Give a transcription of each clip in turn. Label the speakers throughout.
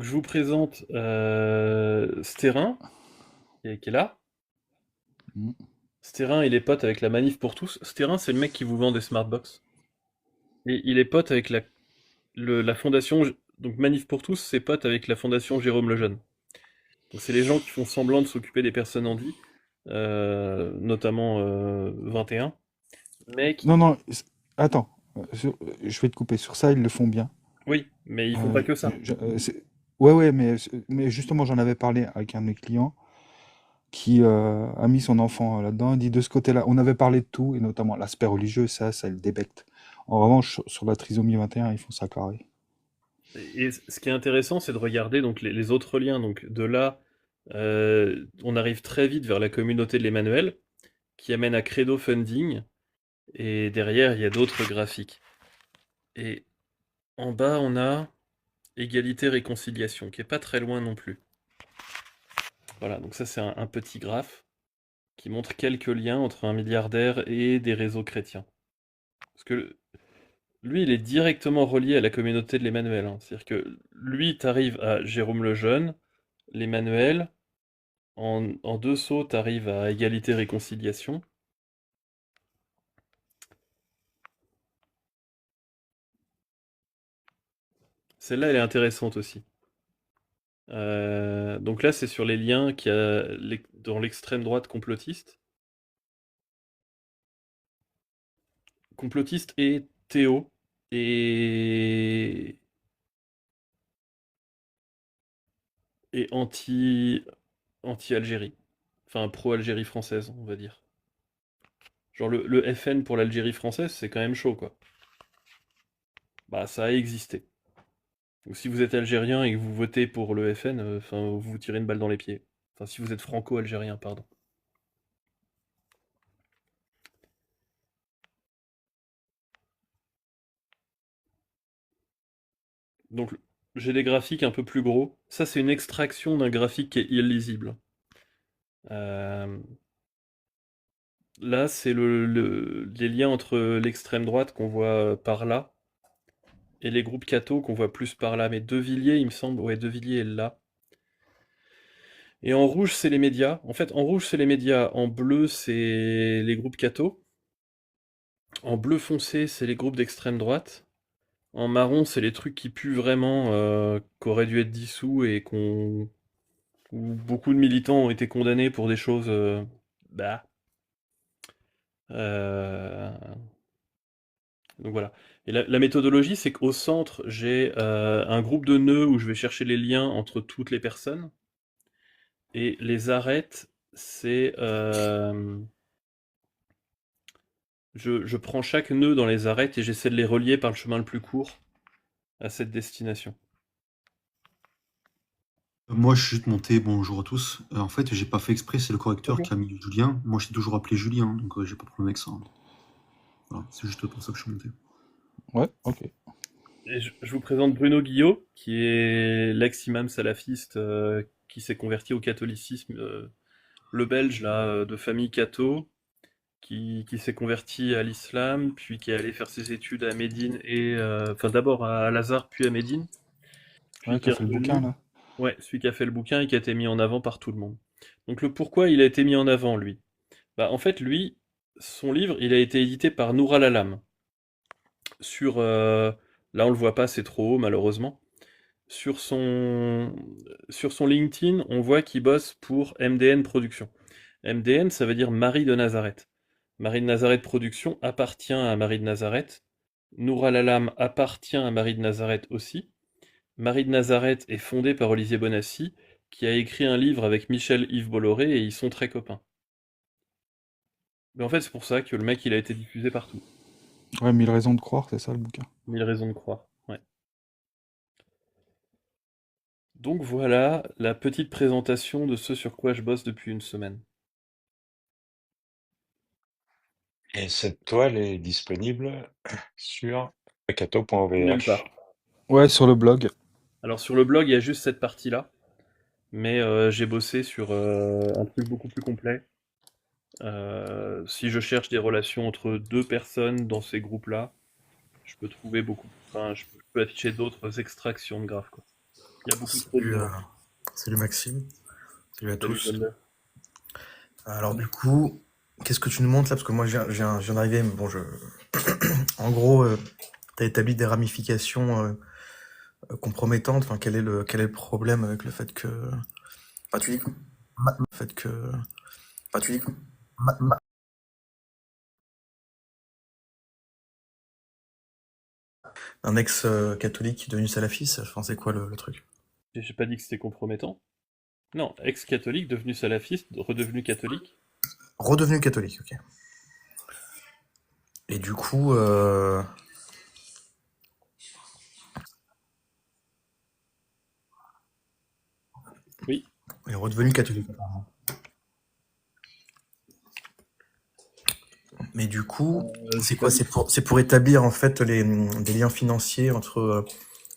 Speaker 1: Donc je vous présente Stérin, qui est là.
Speaker 2: Mm.
Speaker 1: Stérin, il est pote avec la Manif pour tous. Stérin, c'est le mec qui vous vend des Smartbox. Et il est pote avec la fondation. Donc Manif pour tous, c'est pote avec la fondation Jérôme Lejeune. Donc c'est les gens qui font semblant de s'occuper des personnes handies, notamment 21, mais
Speaker 2: Non,
Speaker 1: qui.
Speaker 2: non, attends, je vais te couper. Sur ça, ils le font bien.
Speaker 1: Oui, mais ils font
Speaker 2: Euh,
Speaker 1: pas que ça.
Speaker 2: ouais, ouais, mais justement, j'en avais parlé avec un de mes clients qui a mis son enfant là-dedans. Il dit de ce côté-là, on avait parlé de tout, et notamment l'aspect religieux, ça le débecte. En revanche, sur la trisomie 21, ils font ça carré.
Speaker 1: Et ce qui est intéressant, c'est de regarder donc les autres liens. Donc de là, on arrive très vite vers la communauté de l'Emmanuel, qui amène à Credo Funding, et derrière, il y a d'autres graphiques. Et en bas, on a Égalité Réconciliation, qui est pas très loin non plus. Voilà, donc ça c'est un petit graphe qui montre quelques liens entre un milliardaire et des réseaux chrétiens. Parce que lui, il est directement relié à la communauté de l'Emmanuel, hein. C'est-à-dire que lui, t'arrives à Jérôme Lejeune, l'Emmanuel, en deux sauts, t'arrives à Égalité Réconciliation. Celle-là, elle est intéressante aussi. Donc là, c'est sur les liens qu'il y a dans l'extrême droite complotiste. Complotiste et Théo. Et, et anti-Algérie. Enfin, pro-Algérie française, on va dire. Genre le FN pour l'Algérie française, c'est quand même chaud, quoi. Bah, ça a existé. Ou si vous êtes algérien et que vous votez pour le FN, enfin, vous vous tirez une balle dans les pieds. Enfin, si vous êtes franco-algérien, pardon. Donc, j'ai des graphiques un peu plus gros. Ça, c'est une extraction d'un graphique qui est illisible. Euh, Là, c'est les liens entre l'extrême droite qu'on voit par là et les groupes cathos qu'on voit plus par là. Mais De Villiers, il me semble, ouais, De Villiers est là. Et en rouge, c'est les médias. En fait, en rouge, c'est les médias. En bleu, c'est les groupes cathos. En bleu foncé, c'est les groupes d'extrême droite. En marron, c'est les trucs qui puent vraiment, qu'auraient dû être dissous et où beaucoup de militants ont été condamnés pour des choses, bah, euh, donc voilà. Et la méthodologie, c'est qu'au centre, j'ai un groupe de nœuds où je vais chercher les liens entre toutes les personnes. Et les arêtes, c'est je prends chaque nœud dans les arêtes et j'essaie de les relier par le chemin le plus court à cette destination.
Speaker 3: Moi, je suis juste monté, bonjour à tous. En fait, j'ai pas fait exprès, c'est le correcteur
Speaker 1: Bonjour.
Speaker 3: qui a mis Julien. Moi, je t'ai toujours appelé Julien, donc j'ai pas de problème avec ça, hein. Voilà, c'est juste pour ça que je suis monté.
Speaker 2: Ouais, ok.
Speaker 1: Et je vous présente Bruno Guillot, qui est l'ex-imam salafiste qui s'est converti au catholicisme, le belge là, de famille catho, qui s'est converti à l'islam, puis qui est allé faire ses études à Médine et enfin d'abord à Al-Azhar, puis à Médine, puis
Speaker 2: Ouais,
Speaker 1: qui
Speaker 2: qui a
Speaker 1: est
Speaker 2: fait le bouquin,
Speaker 1: revenu.
Speaker 2: là.
Speaker 1: Ouais, celui qui a fait le bouquin et qui a été mis en avant par tout le monde. Donc le pourquoi il a été mis en avant, lui. Bah en fait, lui, son livre, il a été édité par Nour al-Alam. Sur, là on le voit pas, c'est trop haut malheureusement. Sur son, sur son LinkedIn, on voit qu'il bosse pour MDN Productions. MDN, ça veut dire Marie de Nazareth. Marie de Nazareth Productions appartient à Marie de Nazareth. Nour al-Alam appartient à Marie de Nazareth aussi. Marie de Nazareth est fondée par Olivier Bonassi, qui a écrit un livre avec Michel Yves Bolloré et ils sont très copains. Mais en fait, c'est pour ça que le mec il a été diffusé partout.
Speaker 2: Ouais, 1000 raisons de croire, c'est ça le bouquin.
Speaker 1: Mille raisons de croire. Ouais. Donc voilà la petite présentation de ce sur quoi je bosse depuis une semaine.
Speaker 4: Et cette toile est disponible sur
Speaker 1: Nulle
Speaker 4: pakato.vh.
Speaker 1: part.
Speaker 2: Ouais, sur le blog.
Speaker 1: Alors sur le blog, il y a juste cette partie-là, mais j'ai bossé sur un truc beaucoup plus complet. Si je cherche des relations entre deux personnes dans ces groupes-là, je peux trouver beaucoup. Enfin, je peux afficher d'autres extractions de graphes, quoi. Il y a beaucoup trop de
Speaker 5: Salut,
Speaker 1: nuances.
Speaker 5: salut Maxime, salut à
Speaker 1: Salut,
Speaker 5: tous.
Speaker 1: Bonne.
Speaker 5: Alors du coup, qu'est-ce que tu nous montres là? Parce que moi je viens d'arriver, mais bon, en gros, tu as établi des ramifications compromettantes. Enfin, quel est le problème avec le fait que... Enfin, tu dis que... Le fait que... Enfin, tu dis que... Un ex-catholique devenu salafiste, enfin, c'est quoi le truc?
Speaker 1: J'ai pas dit que c'était compromettant. Non, ex-catholique, devenu salafiste, redevenu catholique.
Speaker 5: Redevenu catholique, ok. Et du coup,
Speaker 1: Oui.
Speaker 5: il est redevenu catholique. Mais du coup, c'est quoi? C'est pour établir en fait des liens financiers entre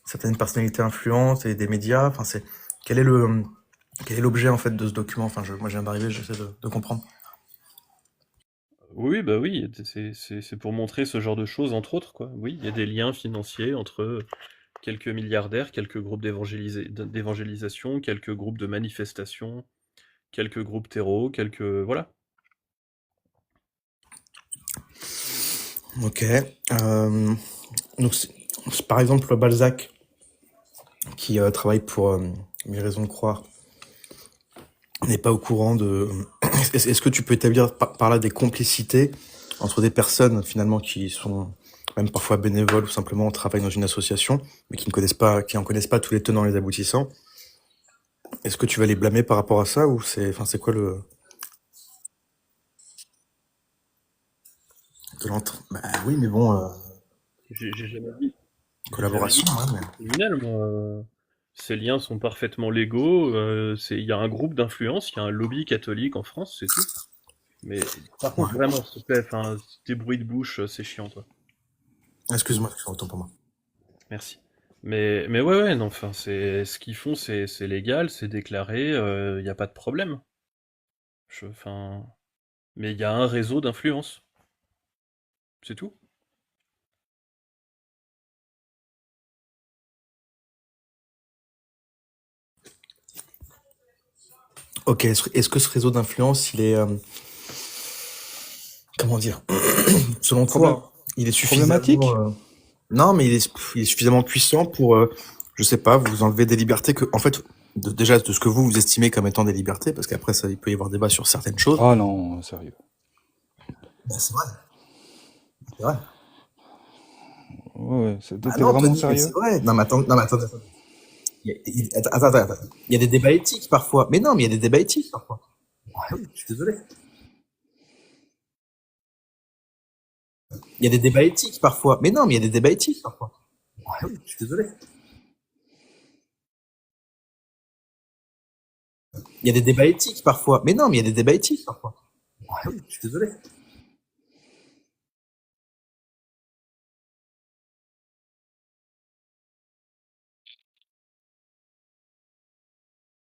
Speaker 5: certaines personnalités influentes et des médias. Enfin, quel est le quel est l'objet en fait de ce document? Enfin, moi, je viens d'arriver, j'essaie de comprendre.
Speaker 1: Oui, bah oui, c'est pour montrer ce genre de choses, entre autres, quoi. Oui, il y a des liens financiers entre quelques milliardaires, quelques groupes d'évangélisation, quelques groupes de manifestation, quelques groupes terreau, quelques... Voilà.
Speaker 5: Ok. Donc, c'est par exemple Balzac qui travaille pour Mes raisons de croire n'est pas au courant de. Est-ce que tu peux établir par là des complicités entre des personnes finalement qui sont même parfois bénévoles ou simplement travaillent dans une association, mais qui ne connaissent pas, qui en connaissent pas tous les tenants et les aboutissants? Est-ce que tu vas les blâmer par rapport à ça ou c'est quoi le Bah oui, mais bon,
Speaker 1: J'ai jamais dit.
Speaker 5: collaboration, ouais, mais...
Speaker 1: Criminel, moi. Ces liens sont parfaitement légaux. Il y a un groupe d'influence, il y a un lobby catholique en France, c'est tout. Mais par contre,
Speaker 5: Ouais.
Speaker 1: vraiment, s'il te plaît, enfin, tes bruits de bouche, c'est chiant, toi.
Speaker 5: Excuse-moi, autant pour moi.
Speaker 1: Merci. Mais ouais, non, enfin, ce qu'ils font, c'est légal, c'est déclaré, il n'y a pas de problème. Enfin, mais il y a un réseau d'influence, c'est tout.
Speaker 5: Ok, est-ce que ce réseau d'influence, il est... comment dire? Selon toi, il est suffisamment...
Speaker 2: Problématique?
Speaker 5: Non, mais il est suffisamment puissant pour, je sais pas, vous enlever des libertés que, en fait, déjà de ce que vous estimez comme étant des libertés, parce qu'après ça, il peut y avoir débat sur certaines choses.
Speaker 2: Ah non, sérieux.
Speaker 5: Ben, c'est vrai. C'est vrai.
Speaker 2: Ouais, t'es
Speaker 5: non,
Speaker 2: vraiment
Speaker 5: Tony, mais
Speaker 2: sérieux?
Speaker 5: c'est vrai. Non, mais attends. Attends. Il y a des débats éthiques parfois. Mais non, mais il y a des débats éthiques parfois. Ah oui, je suis désolé. Il y a des débats éthiques parfois. Mais non, mais il y a des débats éthiques parfois. Ah oui, je suis désolé. Il y a des débats éthiques parfois. Mais non, mais il y a des débats éthiques parfois. Ah oui, je suis désolé.